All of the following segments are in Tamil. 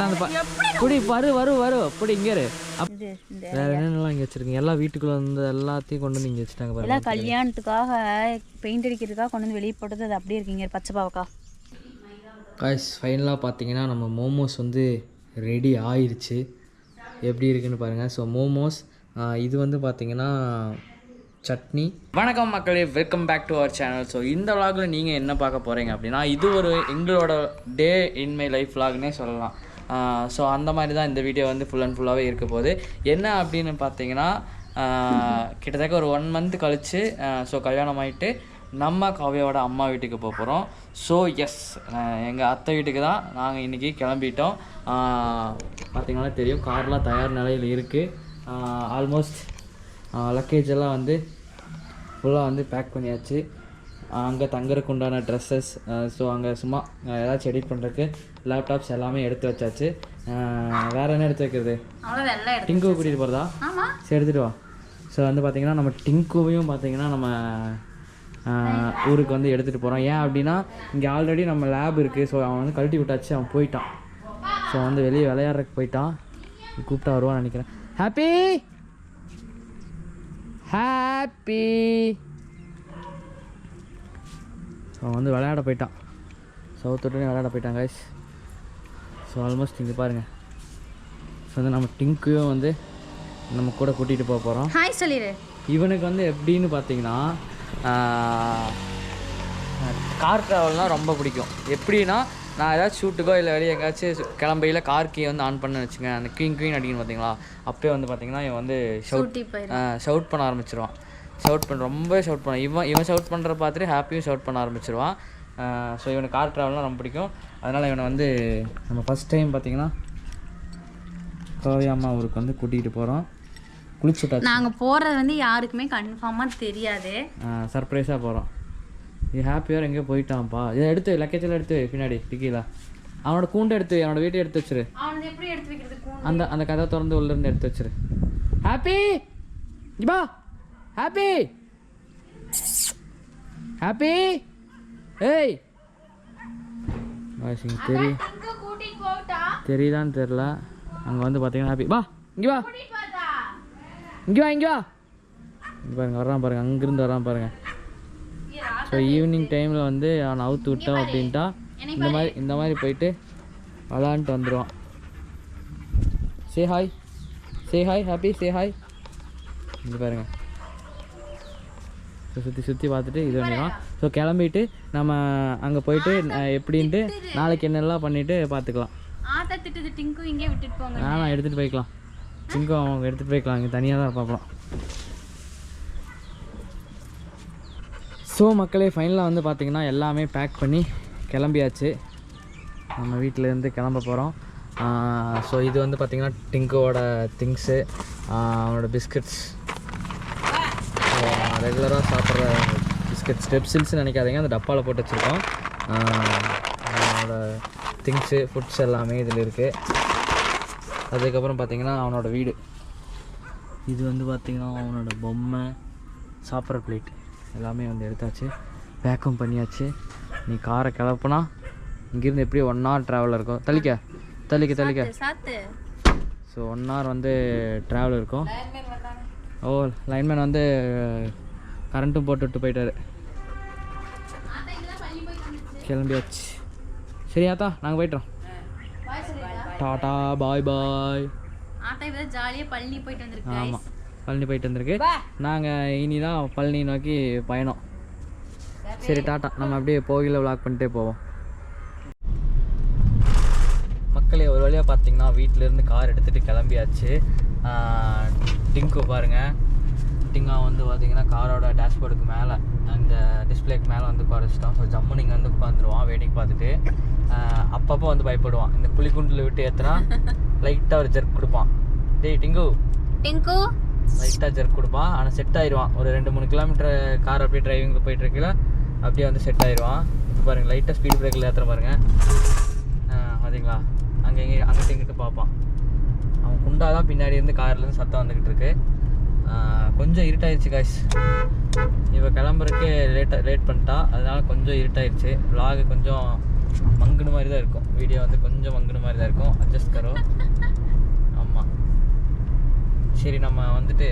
அப்படி வரும் அப்படி இங்கே வேற என்னென்னலாம் இங்கே வச்சிருக்கீங்க? எல்லா வீட்டுக்குள்ள வந்து எல்லாத்தையும் கொண்டு வந்து இங்கே வச்சுட்டாங்க பாருங்க. எல்லாம் கல்யாணத்துக்காக பெயிண்ட் அடிக்கிறதுக்காக கொண்டு வந்து வெளியே போட்டது. அது அப்படியே இருக்கீங்க பச்சை பாவக்கா. காய்ஸ் ஃபைனலாக பார்த்தீங்கன்னா நம்ம மோமோஸ் வந்து ரெடி ஆயிடுச்சு. எப்படி இருக்குன்னு பாருங்கள். ஸோ மோமோஸ் இது வந்து பார்த்தீங்கன்னா சட்னி. வணக்கம் மக்களே, welcome back to our channel. So இந்த விலாகில் நீங்கள் என்ன பார்க்க போகிறீங்க அப்படின்னா, இது ஒரு எங்களோட டே இன் மை லைஃப் விலாக்னே சொல்லலாம். ஸோ அந்த மாதிரி தான் இந்த வீடியோ வந்து ஃபுல் அண்ட் ஃபுல்லாகவே இருக்க போகுது. என்ன அப்படின்னு பார்த்தீங்கன்னா, கிட்டத்தட்ட ஒரு 1 month கழித்து ஸோ கல்யாணம் ஆகிட்டு நம்ம காவியாவோட அம்மா வீட்டுக்கு போக போகிறோம். ஸோ எஸ், எங்கள் அத்தை வீட்டுக்கு தான் நாங்கள் இன்றைக்கி கிளம்பிட்டோம். பார்த்திங்கன்னா தெரியும், கார்லாம் தயார் நிலையில் இருக்குது. ஆல்மோஸ்ட் லக்கேஜ் எல்லாம் வந்து ஃபுல்லாக வந்து பேக் பண்ணியாச்சு. அங்கே தங்குறதுக்கு உண்டான ட்ரெஸ்ஸஸ், ஸோ அங்கே சும்மா ஏதாச்சும் எடிட் பண்ணுறதுக்கு லேப்டாப்ஸ் எல்லாமே எடுத்து வச்சாச்சு. வேறு என்ன எடுத்து வைக்கிறது? டிங்குவை கூட்டிகிட்டு போகிறதா? சரி, எடுத்துகிட்டு வா. ஸோ வந்து பார்த்திங்கன்னா நம்ம டிங்குவையும் பார்த்திங்கன்னா நம்ம ஊருக்கு வந்து எடுத்துகிட்டு போகிறோம். ஏன் அப்படின்னா, இங்கே ஆல்ரெடி நம்ம லேப் இருக்குது. ஸோ அவன் வந்து கழட்டி விட்டாச்சு, அவன் போயிட்டான். ஸோ வந்து வெளியே விளையாடுறதுக்கு போயிட்டான். கூப்பிட்டா வருவான்னு நினைக்கிறேன். ஹாப்பி ஹாப்பி ஸோ வந்து விளையாட போயிட்டான். சவுத்துட்டே விளையாட போயிட்டான் கைஸ். ஸோ ஆல்மோஸ்ட் இங்கே பாருங்கள். ஸோ வந்து நம்ம டிங்கையும் வந்து நம்ம கூட கூட்டிகிட்டு போக போகிறோம். ஹாய் சொல்லிடு. இவனுக்கு வந்து எப்படின்னு பார்த்தீங்கன்னா, கார் ட்ராவல்னால் ரொம்ப பிடிக்கும். எப்படின்னா, நான் ஏதாச்சும் ஷூட்டுக்கோ இல்லை வெளியே எங்கேயாச்சும் கிளம்பையில் கார் கீ வந்து ஆன் பண்ண வச்சுங்க, அந்த குயின் அடிக்கணும் பார்த்தீங்களா, அப்போயே வந்து பார்த்தீங்கன்னா இவன் வந்து ஷவுட் பண்ண ஆரம்பிச்சிருவான். ரொம்ப ஷவுட் பண்ண இவன் ஷவுட் பண்ணுற பார்த்துட்டு ஹாப்பியும் ஷவுட் பண்ண ஆரம்பிச்சிருவான். ஸோ இவனுக்கு கார் ட்ராவல்னால் ரொம்ப பிடிக்கும். அதனால் இவனை வந்து நம்ம ஃபஸ்ட் டைம் பார்த்தீங்கன்னா கோவை அம்மா ஊருக்கு வந்து கூட்டிகிட்டு போகிறோம். குளிச்சுட்டா நாங்கள் போகிறது வந்து யாருக்குமே கன்ஃபார்மாக தெரியாது, சர்ப்ரைஸாக போகிறோம். இது ஹாப்பியாக எங்கேயோ போயிட்டான்ப்பா. இதை எடுத்து லக்கேஜெல்லாம் எடுத்து பின்னாடி டிக்கியில் அவனோட கூண்டை எடுத்து அவனோட வீட்டை எடுத்து வச்சிரு. அந்த கதை திறந்து உள்ளேருந்து எடுத்து வச்சிரு. ஹாப்பி ஜிபா, ஹாப்பி ஹாப்பி ஏய் தெரியுதான்னு தெரில. அங்கே வந்து பார்த்தீங்கன்னா ஹாப்பி வா, இங்கே வா இங்கே பாருங்க, வர்றான் பாருங்க, அங்கேருந்து வர்றான் பாருங்க. ஸோ ஈவினிங் டைமில் வந்து அவனை அவுத்து விட்டோம் அப்படின்ட்டா இந்த மாதிரி போயிட்டு விளாண்டுட்டு வந்துடுவான். Say hi happy, say hi. இங்கே பாருங்க. ஸோ சுற்றி பார்த்துட்டு இது பண்ணிடுவான். ஸோ கிளம்பிட்டு நம்ம அங்கே போயிட்டு எப்படின்ட்டு நாளைக்கு என்னெல்லாம் பண்ணிவிட்டு பார்த்துக்கலாம். நான் எடுத்துகிட்டு போய்க்கலாம். டிங்கு அவங்க எடுத்துகிட்டு போய்க்கலாம். இங்கே தனியாக தான் பார்க்கலாம். ஸோ மக்களே, ஃபைனலாக வந்து பார்த்திங்கன்னா எல்லாமே பேக் பண்ணி கிளம்பியாச்சு. நம்ம வீட்டிலேருந்து கிளம்ப போகிறோம். ஸோ இது வந்து பார்த்திங்கன்னா டிங்குவோட திங்ஸு, அவனோட பிஸ்கட்ஸ், ரெகுலராக சாப்பிட்ற பிஸ்கட் ஸ்டெப்ஸில்ஸ்ன்னு நினைக்காதீங்க, அந்த டப்பாவில் போட்டு வச்சுருக்கோம். அவனோட திங்ஸு ஃபுட்ஸ் எல்லாமே இதில் இருக்குது. அதுக்கப்புறம் பார்த்திங்கன்னா அவனோட வீடு, இது வந்து பார்த்திங்கன்னா அவனோட பொம்மை, சாப்பிட்ற பிளேட் எல்லாமே வந்து எடுத்தாச்சு, பேக்கும் பண்ணியாச்சு. நீ காரை கிளப்புனா இங்கேருந்து எப்படியும் 1 hour ட்ராவல் இருக்கும். தள்ளிக்க ஸோ 1 hour வந்து ட்ராவல் இருக்கும். ஓ, லைன்மேன் வந்து கரண்ட்டும் போட்டுவிட்டு போயிட்டாரு. கிளம்பியாச்சு. சரியாத்தா, நாங்கள் போய்ட்டுறோம். டாட்டா பாய் பாய். ஆமாம், பழனி போயிட்டு வந்திருக்கு. நாங்கள் இனிதான் பழனி நோக்கி பயணம். சரி, டாட்டா. நம்ம அப்படியே போகில விளாக் பண்ணிட்டே போவோம். மக்களே, ஒரு வழியாக பார்த்தீங்கன்னா வீட்டிலேருந்து கார் எடுத்துகிட்டு கிளம்பியாச்சு. டிங்கு பாருங்கள், டிங்கா வந்து பார்த்திங்கன்னா காரோட டேஷ்போர்டுக்கு மேலே, அந்த டிஸ்பிளேக்கு மேலே வந்து குறைச்சிட்டோம். ஸோ ஜம்மு நீங்கள் வந்து உட்காந்துருவான் வேடிக்கை பார்த்துட்டு. அப்பப்போ வந்து பயப்படுவான். இந்த குழிக்குண்டில் விட்டு ஏற்றுனா லைட்டாக ஒரு ஜெர்க் கொடுப்பான். டேய் டிங்கு லைட்டாக ஜெர்க் கொடுப்பான். ஆனால் செட் ஆயிடுவான். ஒரு 2-3 கிலோமீட்டர் கார் அப்படியே டிரைவிங்கில் போயிட்டுருக்கல அப்படியே வந்து செட் ஆயிடுவான். இப்போ பாருங்கள், லைட்டாக ஸ்பீட் பிரேக்கில் ஏற்றுற பாருங்கள். பார்த்தீங்களா, அங்கிட்டு இங்கிட்டு பார்ப்பான். அவன் குண்டாதான் பின்னாடி இருந்து கார்லேருந்து சத்தம் வந்துக்கிட்டு இருக்கு. கொஞ்சம் இருட்டாயிருச்சு காய்ஸ். இப்போ கிளம்புறதுக்கு லேட் பண்ணிட்டா, அதனால கொஞ்சம் இருட்டாயிருச்சு. விலாகு கொஞ்சம் மங்குன மாதிரி தான் இருக்கும் வீடியோ வந்து கொஞ்சம் மங்குன மாதிரி தான் இருக்கும் அட்ஜஸ்ட் கரோ ஆமாம் சரி நம்ம வந்துட்டு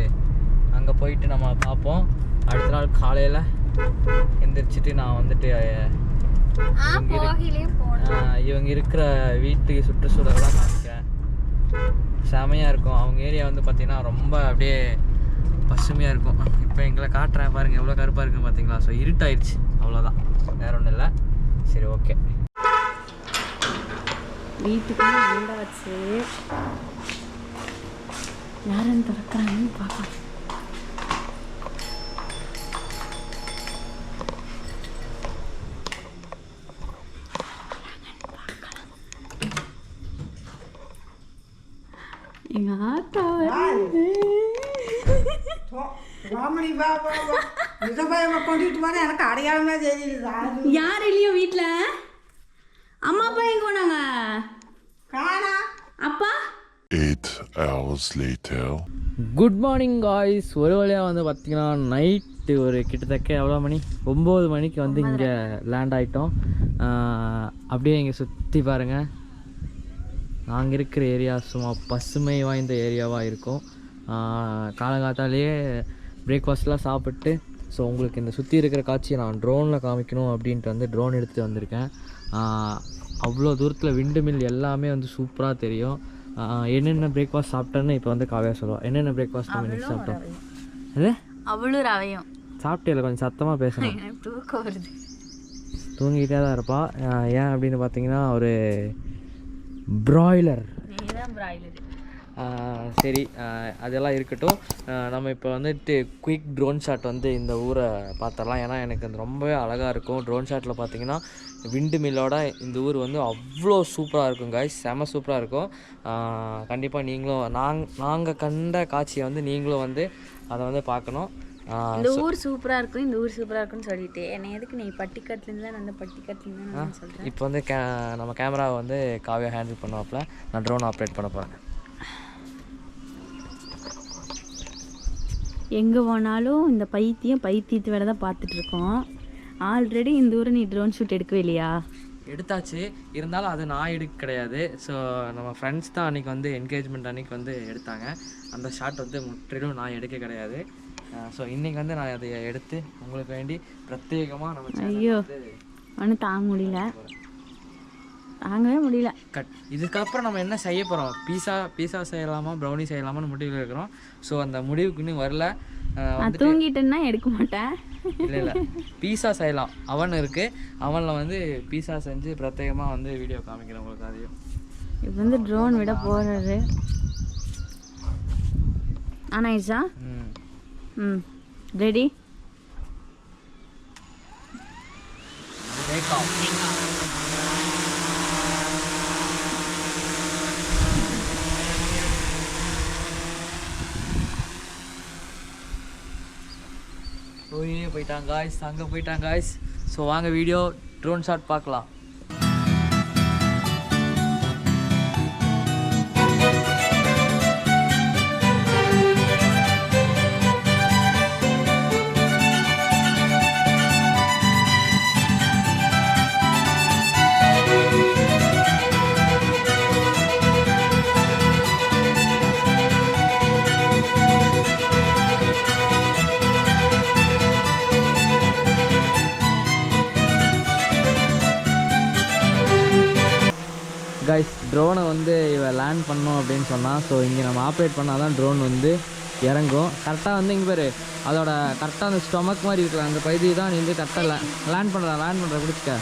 அங்கே போயிட்டு நம்ம பார்ப்போம் அடுத்த நாள் காலையில் எந்திரிச்சிட்டு நான் வந்துட்டு இவங்க இருக்கிற வீட்டுக்கு சுற்றுச்சூழலாம் காமிக்கிறேன் செமையாக இருக்கும் அவங்க ஏரியா வந்து பார்த்திங்கன்னா ரொம்ப அப்படியே பசுமையாக இருக்கும் இப்போ எங்களை காட்டுறேன் பாருங்கள் எவ்வளோ கருப்பாக இருக்குன்னு பார்த்தீங்களா ஸோ இருட்டாயிடுச்சு அவ்வளோதான் வேற ஒன்றும் இல்லை சரி ஓகே வீட்டுக்கு வந்தாச்சு யாரும் திறக்கிறாங்கன்னு பார்க்கலாம் எங்க ஆத்தா ராமணி பாபா நிஜபயமா கொண்டுட்டு போறேன் எனக்கு அடையாளமே தெரியல யார் இல்லையோ வீட்டில் அம்மா அப்பா எங்க போனாங்க காணா அப்பா 8 hours later. Good morning guys ஒரு வழியாக வந்து பார்த்திங்கன்னா நைட்டு ஒரு கிட்டத்தட்ட எவ்வளோ மணி 9 மணிக்கு வந்து இங்கே லேண்ட் ஆகிட்டோம் அப்படியே இங்கே சுற்றி பாருங்கள் நாங்கள் இருக்கிற ஏரியா சும்மா பசுமை வாய்ந்த ஏரியாவாக இருக்கும் காலங்காத்தாலேயே பிரேக்ஃபாஸ்ட்லாம் சாப்பிட்டு ஸோ உங்களுக்கு இந்த சுற்றி இருக்கிற காட்சியை நான் ட்ரோனில் காமிக்கணும் அப்படின்ட்டு வந்து ட்ரோன் எடுத்துகிட்டு வந்திருக்கேன் அவ்வளோ தூரத்தில் விண்டு மில் எல்லாமே வந்து சூப்பராக தெரியும் என்னென்ன பிரேக்ஃபாஸ்ட் சாப்பிட்டேன்னு இப்போ வந்து காவியா சொல்லுவோம் என்னென்ன பிரேக்ஃபாஸ்ட் நம்ம இன்னைக்கு சாப்பிட்டோம் அது அவ்வளோ ரவையும் சாப்பிட்டே கொஞ்சம் சத்தமாக பேசணும் தூக்கம் வருது தூங்கிட்டே தான் இருப்பா ஏன் அப்படின்னு பார்த்தீங்கன்னா ஒரு பிராய்லர் சரி அதெல்லாம் இருக்கட்டும் நம்ம இப்போ வந்துட்டு குயிக் ட்ரோன் ஷாட் வந்து இந்த ஊரை பார்த்துடலாம் ஏன்னா எனக்கு அது ரொம்பவே அழகாக இருக்கும் ட்ரோன் ஷாட்டில் பார்த்தீங்கன்னா விண்டு மில்லோட இந்த ஊர் வந்து அவ்வளோ சூப்பராக இருக்கும் காய்ஸ் செம சூப்பராக இருக்கும் கண்டிப்பாக நீங்களும் நாங்கள் கண்ட காட்சியை வந்து நீங்களும் வந்து அதை வந்து பார்க்கணும் இந்த ஊர் சூப்பராக இருக்கும் இந்த ஊர் சூப்பராக இருக்குன்னு சொல்லிட்டு என்னை எதுக்கு நீ பட்டிக்காட்டுலேருந்து தான் அந்த பட்டிக்காட்டுலேருந்து நான் சொல்கிறேன் இப்போ வந்து நம்ம கேமராவை வந்து காவியா ஹேண்டில் பண்ணுவாப்பில் நான் ட்ரோன் ஆப்ரேட் பண்ண போகிறேன் எங்கே போனாலும் இந்த பைத்தியத்து வேலை தான் பார்த்துட்ருக்கோம் ஆல்ரெடி இந்த ஊரை நீ ட்ரோன் ஷூட் எடுக்கவே இல்லையா எடுத்தாச்சு இருந்தாலும் அது நான் எடுக்க கிடையாது ஸோ நம்ம ஃப்ரெண்ட்ஸ் தான் அன்றைக்கி வந்து என்கேஜ்மெண்ட் அன்றைக்கி வந்து எடுத்தாங்க அந்த ஷாட் வந்து முற்றிலும் நான் எடுக்க கிடையாது ஸோ இன்றைக்கி வந்து நான் அதை எடுத்து உங்களுக்கு வேண்டி பிரத்யேகமாக நம்ம ஐயோ ஒன்றும் தாங்கவே முடியல இதுக்கப்புறம் நம்ம என்ன செய்ய போகிறோம் பீஸா செய்யலாமா ப்ரௌனி செய்யலாமான்னு முடிவில் இருக்கிறோம் ஸோ அந்த முடிவுக்கு இன்னும் வரல தூங்கிட்டேன்னா எடுக்க மாட்டேன் இல்லை பீஸா செய்யலாம் அவன் இருக்குது அவனில் வந்து பீஸா செஞ்சு பிரத்யேகமாக வந்து வீடியோ காமிக்கிறேன் உங்களுக்கு அதையும் இப்போ வந்து ட்ரோன் விட போகிறாரு ஆனாயிடுச்சா ரெடி போயிட்டாங்க காய்ஸ் அங்கே போயிட்டாங்க காய்ஸ் ஸோ வாங்க வீடியோ ட்ரோன் ஷாட் பார்க்கலாம் கைஸ் ட்ரோனை வந்து இவன் லேண்ட் பண்ணோம் அப்படின்னு சொன்னால் ஸோ இங்கே நம்ம ஆப்ரேட் பண்ணால் தான் ட்ரோன் வந்து இறங்கும் கரெக்டாக வந்து இங்கே பேர் அதோட கரெக்டாக அந்த ஸ்டொமக் மாதிரி இருக்கிற அந்த பகுதி தான் நீ வந்து கரெக்டாக லேண்ட் பண்ணுற பிடிச்சிக்க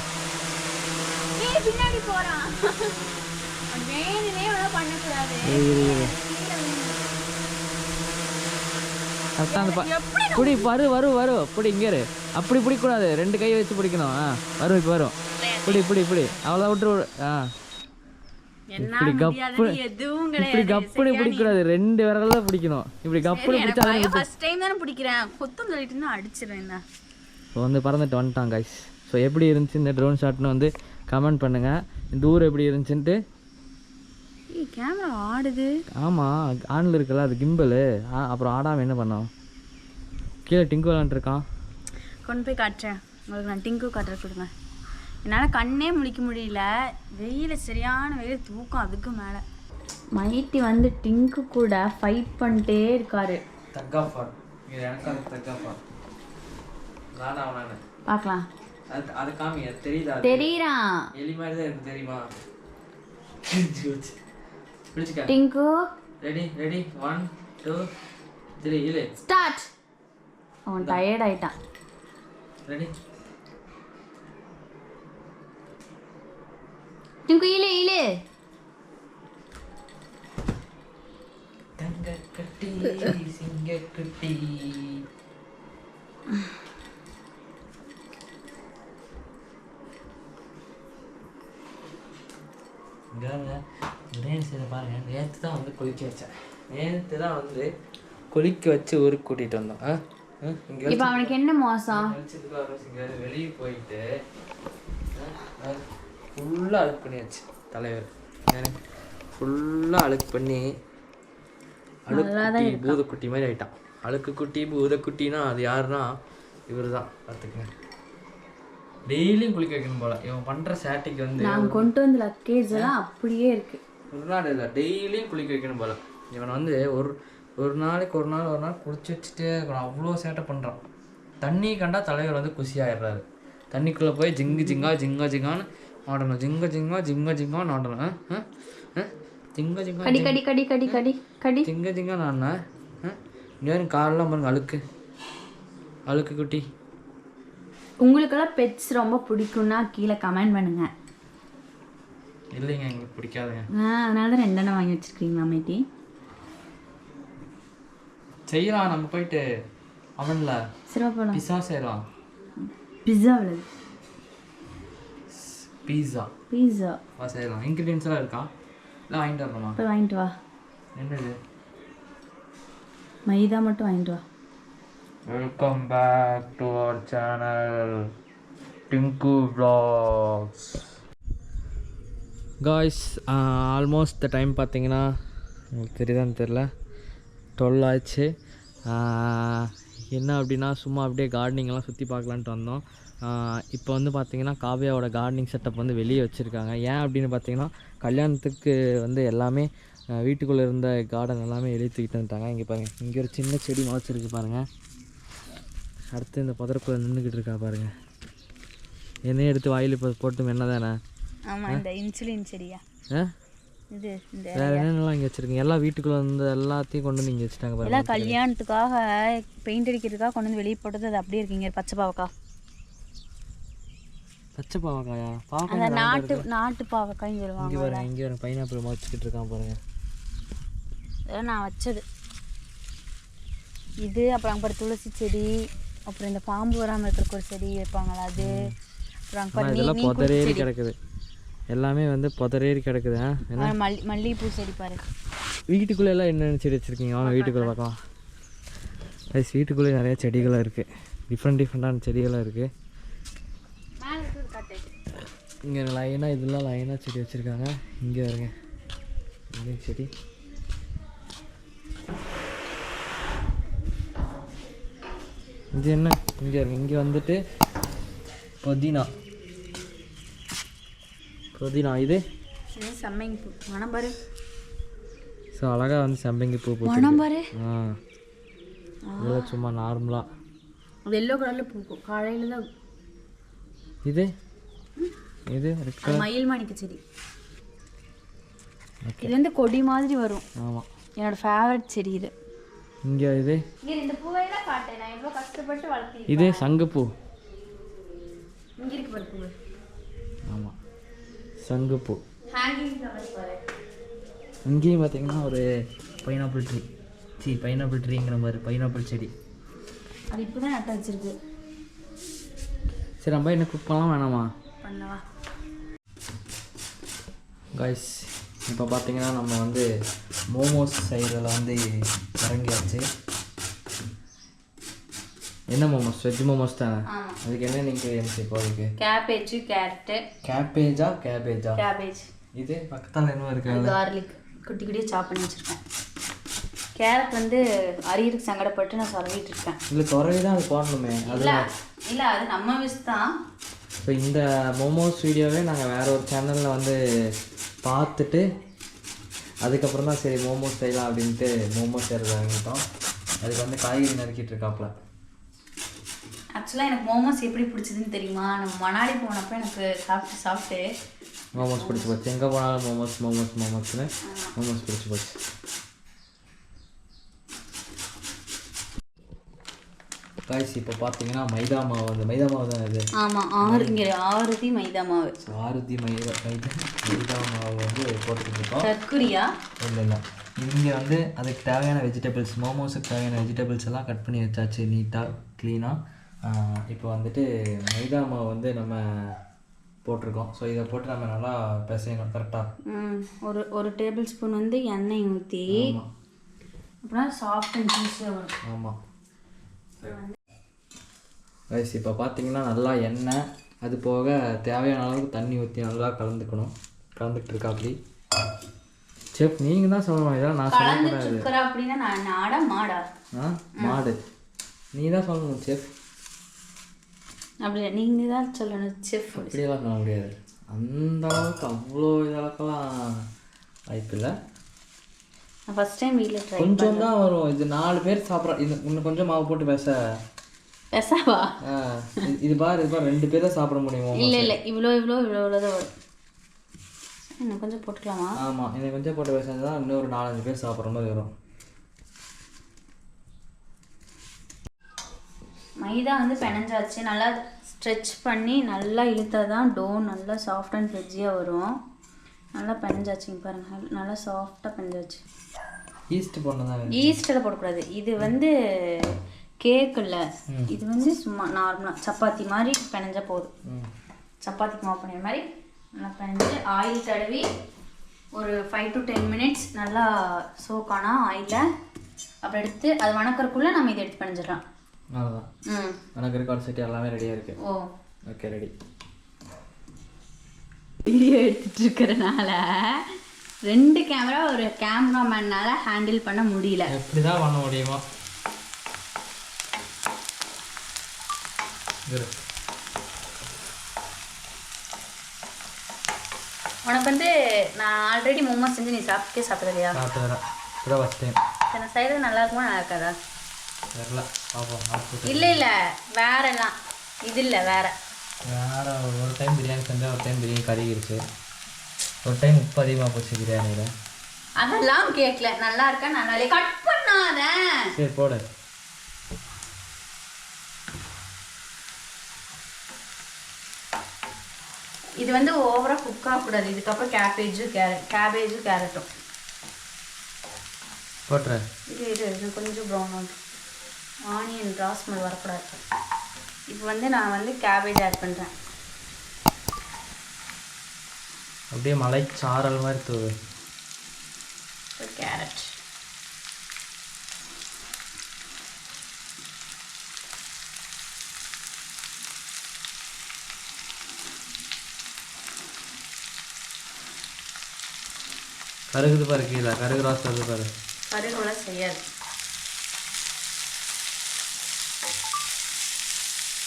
கரெக்டாக அந்த பிடி வரும் பிடி இங்கே அப்படி பிடிக்கூடாது 2 கை வச்சு பிடிக்கணும் வரும் இப்போ வரும் பிடி அவ்வளோ விட்டு இப்படி கப்புனு பிடிக்கூடாது 2 விரல்ல தான் பிடிக்கணும் இப்படி கப்புனு பிடிச்சா ஃபர்ஸ்ட் டைம் தானே பிடிக்கிறேன் கொத்தம் சொல்லிட்டு இருந்தா அடிச்சிடுறேன் ஸோ வந்து பறந்துட்டு வந்துட்டான் கைஸ் ஸோ எப்படி இருந்துச்சு இந்த ட்ரோன் ஷாட்னு வந்து கமெண்ட் பண்ணுங்க இந்த ஊர் எப்படி இருந்துச்சுன்ட்டு கேமரா ஆடுது ஆமாம் ஆனில் இருக்குல்ல அது கிம்பலு அப்புறம் ஆடாமல் என்ன பண்ணோம் கீழே டிங்கு விளாண்டுருக்கான் கொண்டு போய் காட்டுறேன் உங்களுக்கு நான் டிங்கு காட்டுற கொடுங்க என்னால் கண்ணே முழிக்க முடியல, வெயில் சரியான வெயில், தூக்கம் அதுக்கு மேலே. மைட்டி வந்து டிங்கு கூட ஃபைட் பண்ணிட்டே இருக்காரு. தக்காஃபார் இது எனக்கு அது தக்காஃபார் நானா அவனானு பார்க்கலாம். அது காமி தெரியுதா? தெரியுறான். எலி மாதிரி தான் இருக்கு தெரியுமா? பிடிச்சிக்க. டிங்கு ரெடி 1 2 3 இலே ஸ்டார்ட். அவன் டயர்ட் ஆயிட்டான். ரெடி டிங்கு இலே தங்க கட்டி சிங்க கட்டி. பாருங்க, நேற்று தான் வந்து குளிக்க வச்சேன். நேற்று தான் வந்து குளிக்க வச்சு ஊருக்கு கூட்டிகிட்டு வந்தோம். இப்போ அவனுக்கு என்ன மோசம்? வெளியே போயிட்டு ஃபுல்லாக அழுக்கு பண்ணியாச்சு தலைவர். ஃபுல்லாக அழுக்கு பண்ணி அழுக்கு பூதக்குட்டி மாதிரி ஆயிட்டான். அழுக்கு குட்டி பூதக்குட்டினா அது யாருன்னா இவர் தான். பார்த்துக்கங்க, டெய்லியும் குளிக்க வைக்கணும் போல. இவன் பண்ணுற சேட்டைக்கு வந்து நான் கொண்டு வந்த லக்கேஜ் எல்லாம் அப்படியே இருக்கு. ஒரு நாள் இல்லை, டெய்லியும் குளிக்க வைக்கணும் போல. இவன் வந்து ஒரு நாளைக்கு ஒரு நாள் குளிச்சு வச்சுட்டே இருக்கணும். அவ்வளோ சேட்டை பண்ணுறான். தண்ணி கண்டா தலைவர் வந்து குஷியாகிடுறாரு. தண்ணிக்குள்ளே போய் ஜிங்கான்னு ஆடணும். ஜிங்கான்னு ஆடணும். கடி கடி கடி கடி கடி கடி ஜிங்கான்னு ஆடினா இங்கே காலெலாம் பாருங்க அழுக்கு குட்டி. உங்களுக்கெல்லாம் பெட்ஸ் ரொம்ப பிடிக்கும்னா கீழே கமெண்ட் பண்ணுங்க. இல்லைங்க, எங்களுக்கு பிடிக்காதுங்க. அதனால தான் 2 வாங்கி வச்சிருக்கீங்களா மைட்டி? செய்யலாம், நம்ம போயிட்டு அவன்ல சிறப்பாக பிஸா செய்யலாம். பிஸாவில் பீஸா செய்யலாம். இன்க்ரீடியன்ஸ் எல்லாம் இருக்கா? இல்லை வாங்கிட்டு வரணுமா? போய் வாங்கிட்டு வா. என்னது? மைதா மட்டும் வாங்கிட்டு வா. Welcome back to our channel Tinku vlogs. Guys, almost the time பார்த்தீங்கன்னா உங்களுக்கு தெரியுதான்னு தெரில, 12 ஆயிடுச்சு. என்ன அப்படின்னா சும்மா அப்படியே கார்டனிங்கெல்லாம் சுற்றி பார்க்கலான்ட்டு வந்தோம். இப்போ வந்து பார்த்திங்கன்னா காவியாவோட கார்டனிங் செட்டப் வந்து வெளியே வச்சுருக்காங்க. ஏன் அப்படின்னு பார்த்தீங்கன்னா கல்யாணத்துக்கு வந்து எல்லாமே வீட்டுக்குள்ளே இருந்த கார்டன் எல்லாமே வெளியே தூக்கிட்டு வந்துட்டாங்க. இங்கே பாருங்கள், இங்கே ஒரு சின்ன செடி முளைச்சிருக்கு பாருங்கள். அடுத்து இந்த புதருக்குள்ளே நின்றுக்கிட்டு இருக்கா பாருங்கள். என்னையே எடுத்து வாயில் இப்போ போட்டு என்ன தானே? ஆமாம், இந்த இன்சுலின் செடியா? இது இந்த வேறு என்னென்னலாம் இங்கே வச்சுருக்கீங்க? எல்லாம் வீட்டுக்குள்ளே வந்து எல்லாத்தையும் கொண்டு வந்து இங்கே வச்சுட்டாங்க பாருங்கள். எல்லாம் கல்யாணத்துக்காக பெயிண்ட் அடிக்கிறதுக்காக கொண்டு வந்து வெளியே போட்டது. அது அப்படியே இருக்கீங்க. பச்சை பாவக்காய். பச்சை பாவக்காயா? அந்த நாட்டு பாவக்காய்ன்னு சொல்லுவாங்க. இங்கே பாருங்க, இங்கே பாருங்க, பைனாப்பிள் முளைச்சிக்கிட்டு இருக்கான் பாருங்கள். இதெல்லாம் நான் வச்சது. இது அப்புறம் அங்கே துளசி செடி, அப்புறம் இந்த பாம்பு வராமல் இருக்கிற ஒரு செடி வைப்பாங்களா அது, அப்புறம் இதெல்லாம் புதரேறி கிடக்குது. எல்லாமே வந்து புதரேறி கிடக்குது. மல்லிகைப்பூ செடி பாரு. வீட்டுக்குள்ளே எல்லாம் என்னென்ன செடி வச்சுருக்கீங்க? வாங்க வீட்டுக்குள்ளே பார்க்கலாம். அது வீட்டுக்குள்ளே நிறைய செடிகளாக இருக்குது. டிஃப்ரெண்ட்டான செடிகளாக இருக்குது. இங்கே லைனாக இதெல்லாம் லைனாக செடி வச்சுருக்காங்க. இங்கே வருங்க, இங்கே செடி. இது என்ன? இங்கே இருக்கு. இங்கே வந்துட்டு புதினா. இது சம்மங்கி பூ. மனம் பாரு. ஸோ அழகாக வந்து சம்பங்கி பூ மனம் பாரு. இதெல்லாம் சும்மா நார்மலாக அது எல்லோ கலரில் பூக்கும் காலையில் தான். இது மயில் மாணிக்க செடி. இது வந்து கொடி மாதிரி வரும். ஆமாம், என்னோட ஃபேவரட் செடி இது. இங்கே இந்த பூவையெல்லாம் காட்டேன், நான் எவ்வளோ கஷ்டப்பட்டு வளர்த்தி. இது சங்குப்பூ. இங்கே இருக்கு பாரு பூ. ஆமாம், சங்குப்பூ. ஹேங்கிங் ஃப்ளவர்ஸ் பாரு. இங்கேயும் பார்த்தீங்கன்னா ஒரு பைனாப்பிள் ட்ரீங்கிற மாதிரி பைனாப்பிள் செடி. அது இப்போ தான் நட்டு வச்சிருக்கு. சரி, நம்ம என்ன குக் பண்ணலாம் வேணாமா? பண்ணவா காய்ஸ். இப்போ பார்த்தீங்கன்னா நம்ம வந்து மோமோஸ் செய்கிறதில் வந்து இறங்கியாச்சு. என்ன மோமோஸ்? வெஜ் மோமோஸ் தானே? அதுக்கு என்ன இன்க்ரீடியன்ஸ் இப்போ? அதுக்கு கேபேஜ், கேரட்டு. கேபேஜ். இது பக்கத்தில் என்ன இருக்குது? கார்லிக் குட்டி குட்டியாக சாப் பண்ணி வச்சுருக்கேன். கேரட் வந்து அரியருக்கு சங்கடப்பட்டு நான் சொரவிட்டு இருக்கேன். இல்லை, துறவி தான் அது போடணுமே. இல்லை அது நம்ம விஷ் தான். ஸோ இந்த மோமோஸ் வீடியோவே நாங்கள் வேறு ஒரு சேனலில் வந்து பார்த்துட்டு அதுக்கப்புறம் தான் சரி மோமோஸ் செய்யலாம் அப்படின்ட்டு மோமோஸ் செய்கிறது வாங்கிட்டோம். அதுக்கு வந்து காய்கறி நறுக்கிட்டு இருக்காப்புல. ஆக்சுவலாக எனக்கு மோமோஸ் எப்படி பிடிச்சதுன்னு தெரியுமா? நம்ம மணாலி போனப்போ எனக்கு சாப்பிட்டு மோமோஸ் பிடிச்சி போச்சு. எங்கே போனாலும் மோமோஸ்னு மோமோஸ் பிடிச்சி போச்சு. காய்ஸ் இப்போ பார்த்தீங்கன்னா மைதா மாவு தான் இது. ஆமாம், ஆருதி மைதா மாவு. ஆருதி மைதா மாவு வந்து போட்டுக்கிட்டு இருக்கோம். சர்க்கரியா? இல்லை இங்கே வந்து அதுக்கு தேவையான வெஜிடபிள்ஸ், மோமோஸுக்கு தேவையான வெஜிடபிள்ஸ் எல்லாம் கட் பண்ணி வச்சாச்சு நீட்டாக க்ளீனாக. இப்போ வந்துட்டு மைதா மாவு வந்து நம்ம போட்டிருக்கோம். ஸோ இதை போட்டு நம்ம நல்லா பிசையணும் கரெக்டாக. ஒரு டேபிள் ஸ்பூன் வந்து எண்ணெய் ஊற்றி அப்புறம் சாஃப்ட் அண்ட் ஜூஸியாக வரும். ஆமாம் ரைஸ். இப்போ பார்த்தீங்கன்னா நல்லா எண்ணெய், அது போக தேவையான அளவுக்கு தண்ணி ஊற்றி நல்லா கலந்துக்கிட்டு இருக்கா. அப்படி செஃப் நீங்கள் தான் சொல்லணும், இதெல்லாம் நான் சொல்லக்கூடாது. அப்படின்னா நான் மாடா? மாடு நீ தான் சொல்லணும் செஃப். அப்படி நீங்கள் தான் சொல்லணும் செஃப். அப்படியெல்லாம் சொல்ல முடியாது. அந்த அளவுக்கு அவ்வளோ இதெல்லாம் வாய்ப்பில்லை. ஃபர்ஸ்ட் டைம் வீட்டில் ட்ரை கொஞ்சம் தான் வரும். இது 4 பேர் சாப்பிட்றோம். இது இன்னும் கொஞ்சம் மாவு போட்டு பெசாவா? இது பாரு 2 பேர் தான் சாப்பிட முடியும். இல்லை இவ்வளோ தான் வரும். இன்னும் கொஞ்சம் போட்டுக்கலாமா? ஆமாம், இன்னும் கொஞ்சம் போட்டு பேசினா இன்னும் ஒரு 4-5 பேர் சாப்பிட்ற மாதிரி வரும். மைதா வந்து பிணைஞ்சாச்சு. நல்லா ஸ்ட்ரெச் பண்ணி நல்லா இழுத்தா தான் டோ நல்லா சாஃப்ட் அண்ட் ஃப்ரெஜ்ஜியாக வரும். நல்லா பிணைஞ்சாச்சுங்க பாருங்கள், நல்லா சாஃப்டாக பிணைஞ்சாச்சு. ஈஸ்ட் போடணும். ஈஸ்டெல்லாம் போடக்கூடாது. இது வந்து கேக் இல்லை, இது வந்து சும்மா நார்மலாக சப்பாத்தி மாதிரி பிணைஞ்சா போதும். சப்பாத்திக்கு மாவு பண்ணுற மாதிரி நல்லா பிணைஞ்சு ஆயில் தடவி ஒரு 5 to 10 minutes நல்லா சோக் ஆனால் ஆயிலில் அப்புறம் எடுத்து அது வணக்கறக்குள்ளே நம்ம இதை எடுத்து பிணைஞ்சிடலாம். அவ்வளோதான். எனக்கு ரெக்கார்ட் செட் எல்லாமே ரெடியாக இருக்குது. ஓ ஓகே, ரெடி. வீடியோ எடுத்துட்டு இருக்கிறனால 2 கேமரா ஒரு கேமராமேனால ஹேண்டில் பண்ண முடியல. எப்படி தான் பண்ண முடியுமா? உனக்கு வந்து நான் ஆல்ரெடி மோமோஸ் செஞ்சு நீ சாப்பிட்டதில்லையா? சாப்பிட்டதில்ல, இப்போதான் ஃபஸ்ட் டைம். நான் செய்கிறது நல்லா இருக்குமா நல்லா இருக்காதா? தெரியல, பார்ப்போம். இல்லை வேறெல்லாம் இது இல்லை வேறு ஒரு டைம் பிரியாணி செஞ்சால் ஒரு டைம் பிரியாணி கருகிருச்சு, ஒரு டைம் உப்பு அதிகமாக போச்சு பிரியாணியில். அதெல்லாம் கேட்கல. நல்லா இருக்கா நல்லா கட் பண்ணாத. சரி போடு. இது வந்து ஓவராக குக் ஆகக்கூடாது. இதுக்கப்புறம் கேபேஜும் கேரட்டும் போட்டுறேன். இது கொஞ்சம் ப்ரௌன் ஆகும். ஆனியன் ராஸ்மல் வரக்கூடாது. இப்போ வந்து நான் வந்து கேபேஜ் ஆட் பண்ணுறேன். அப்படியே மலை சாரல் மாதிரி தூவு. கேரட் கருகுது பாரு, கீழே கருகு ராஸ் வருது பாரு. கருகுலாம் செய்யாது.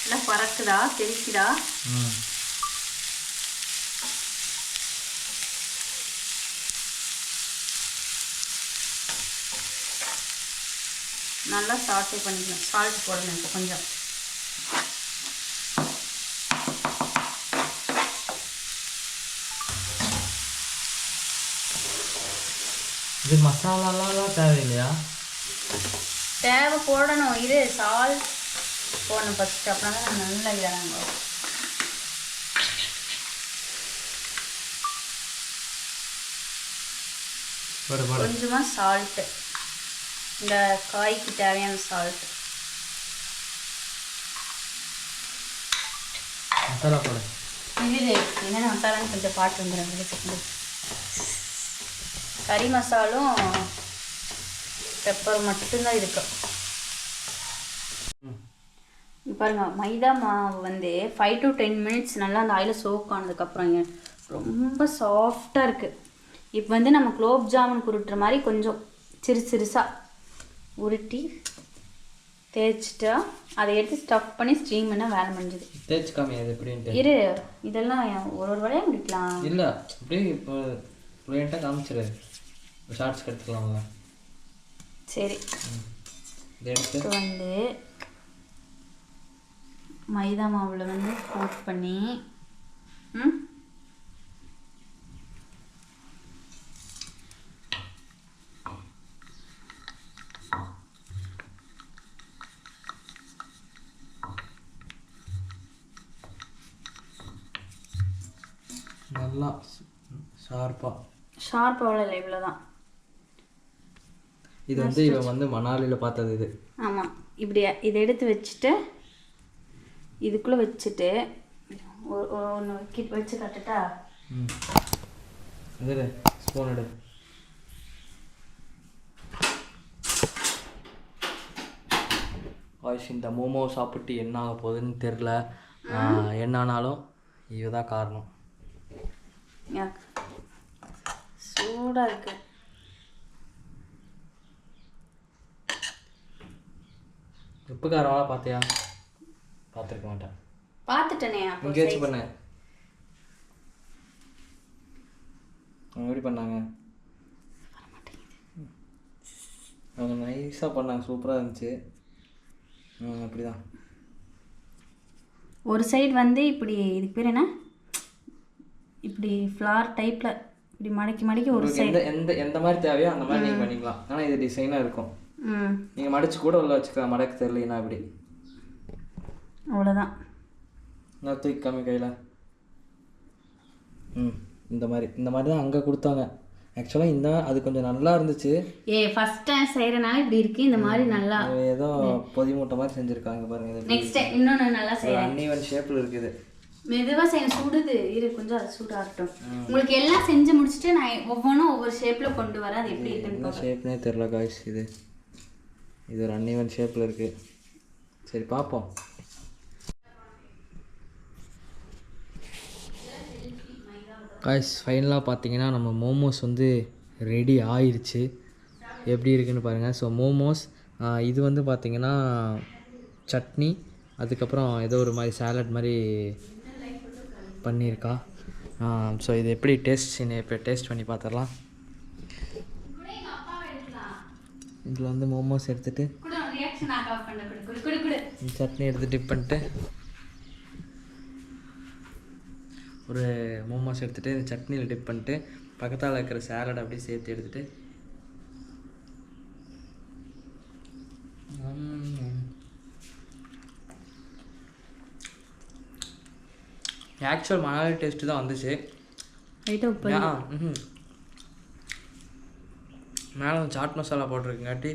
எல்லாம் பறக்குதா தெரிக்குதா? நல்லா சால்ட் பண்ணிக்கணும். சால்ட் போடணும் இப்போ கொஞ்சம். இது மசாலாலாம் தேவையில்லையா? தேவை போடணும். இது சால்ட் போடணும் ஃபஸ்ட்டு, அப்படின்னா தான் நல்லா இறங்க. கொஞ்சமாக சால்ட்டு, இந்த காய்க்கு தேவையான சால்ட். மசாலா போடு. இது என்னென்ன மசாலான்னு கொஞ்சம் பாட்டு வந்துடுறேன். கறி மசாலும் பெப்பர் மட்டும்தான் இருக்கு. பாருங்க, மைதா மாவு வந்து 5 to 10 minutes நல்லா அந்த ஆயில சோக் ஆனதுக்கப்புறம் ரொம்ப சாஃப்டாக இருக்குது. இப்போ வந்து நம்ம குலோப் ஜாமுன் உருட்டுற மாதிரி கொஞ்சம் சிறுசாக உருட்டி தேய்ச்சிட்டா அதை எடுத்து ஸ்டஃப் பண்ணி ஸ்டீம் பண்ண வேலை முடிஞ்சுது. தேய்ச்சி காமி அது எப்படின்ட்டு. இரு, இதெல்லாம் ஒரு வேலையாக முடிக்கலாம். இல்லை அப்படியே இப்போ ஃப்ளூயண்ட்டாக காமிச்சிரு, ஷார்ட்ஸ் எடுத்துக்கலாம்ல. சரி, இதை எடுத்து இப்போ வந்து மைதா மாவில் வந்து கோட் பண்ணி நல்லா ஷார்ப்பாக இல்லை, இவ்வளோ தான். இது வந்து இவன் வந்து மணாலியில் பார்த்தது இது. ஆமாம், இப்படி இதை எடுத்து வச்சுட்டு இதுக்குள்ளே வச்சுட்டு ஒன்று வச்சு கட்டுட்டா. இது ஸ்பூன் எடு. வாய்ஸ் இந்த மோமோ சாப்பிட்டு என்ன ஆக போகுதுன்னு தெரில. என்னானாலும் இதுதான் காரணம். சூடாக இருக்கு. உப்பு காரமாக பார்த்தியா? பார்த்துருக்க மாட்டேன். பார்த்துட்டேனே. எங்கேயாச்சும் பண்ண அவங்க எப்படி பண்ணாங்க? அவங்க நைஸாக பண்ணாங்க, சூப்பராக இருந்துச்சு. அப்படி தான் ஒரு சைடு வந்து இப்படி, இதுக்கு பேர் என்ன, இப்படி ஃப்ளார் டைப்பில் இப்படி மடக்கி மடக்கி ஒரு சைடு எந்த மாதிரி தேவையோ அந்த மாதிரி நீங்கள் பண்ணிக்கலாம். ஆனால் இது டிசைனாக இருக்கும். நீங்கள் மடிச்சு கூட உள்ள வச்சுக்கலாம், மடக்கு தெரியலனா இப்படி. அவ்வளோதான். நான் தூக்கி காமி கையில். இந்த மாதிரி தான் அங்கே கொடுத்தாங்க. ஆக்சுவலாக அது கொஞ்சம் நல்லா இருந்துச்சு. ஃபர்ஸ்ட் டைம் செய்கிறனால இப்படி இருக்குது. இந்த மாதிரி நல்லா ஏதோ பொதி மூட்டை மாதிரி செஞ்சுருக்காங்க பாருங்க. நெக்ஸ்ட் டைம் இன்னொன்று நல்லா செய்யலாம். அன்இவன் ஷேப்பில் இருக்குது. மெதுவாக செய்யணும், சுடுது. இரு கொஞ்சம் அது சூடாகட்டும். உங்களுக்கு எல்லாம் செஞ்சு முடிச்சுட்டு நான் ஒவ்வொன்றும் ஒவ்வொரு ஷேப்பில் கொண்டு வரேன். அது எப்படி இருக்குன்னு ஷேப்னே தெரில காய்ஸ். இது ஒரு அன்இவன் ஷேப்பில் இருக்குது. சரி பார்ப்போம். காய்ஸ் ஃபைனலாக பார்த்தீங்கன்னா நம்ம மோமோஸ் வந்து ரெடி ஆயிடுச்சு. எப்படி இருக்குன்னு பாருங்கள். ஸோ மோமோஸ் இது வந்து பார்த்திங்கன்னா சட்னி, அதுக்கப்புறம் ஏதோ ஒரு மாதிரி சாலட் மாதிரி பண்ணியிருக்கா. ஸோ இது எப்படி இப்போ டேஸ்ட் பண்ணி பார்த்துடலாம். இதில் வந்து மோமோஸ் எடுத்துகிட்டு சட்னி எடுத்து டிப் பண்ணிட்டு, ஒரு மோமோஸ் எடுத்துகிட்டு இந்த சட்னியில் டிப் பண்ணிட்டு பக்கத்தால் இருக்கிற சேலட் அப்படியே சேர்த்து எடுத்துகிட்டு ஆக்சுவல் மணாலி டேஸ்ட்டு தான் வந்துச்சு. மேலே சாட் மசாலா போட்டிருக்குங்காட்டி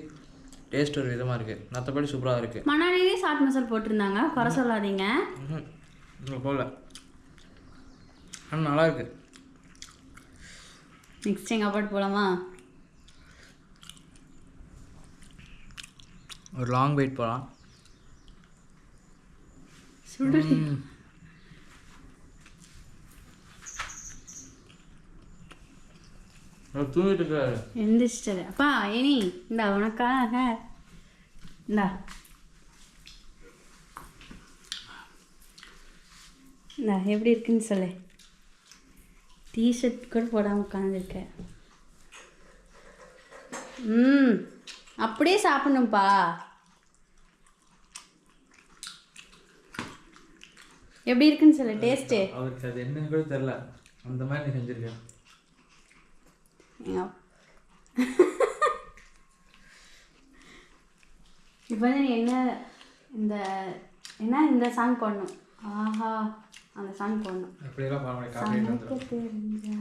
டேஸ்ட் ஒரு விதமாக இருக்குது. மற்றபடி சூப்பராக இருக்குது. மணாலிலே சாட் மசாலா போட்டிருந்தாங்க, குறை சொல்லாதீங்க. போகல, ஆனால் நல்லா இருக்கு. நெக்ஸ்ட் எங்கள் அப்பாட்டு போகலாமா? ஒரு லாங் வெயிட் போகலாம். தூங்கிட்டு இருக்காரு. எந்திரிச்சிட்டாரு. அப்பா ஏனி இந்தா உனக்காக இந்தா இந்தா எப்படி இருக்குன்னு சொல்லு. டிஷர்ட் கூட போடாமல் உட்காந்துருக்க. அப்படியே சாப்பிடணும்ப்பா. எப்படி இருக்குன்னு சொல்லு டேஸ்ட்டு. அவருக்கு அது என்னன்னு கூட தெரில, அந்த மாதிரி நீ செஞ்சுருக்கேன். இப்போ வந்து நீ இந்த சாங் போடணும். ஆஹா, அந்த சாங் போடணும். அப்படியெல்லாம் தெரிஞ்ச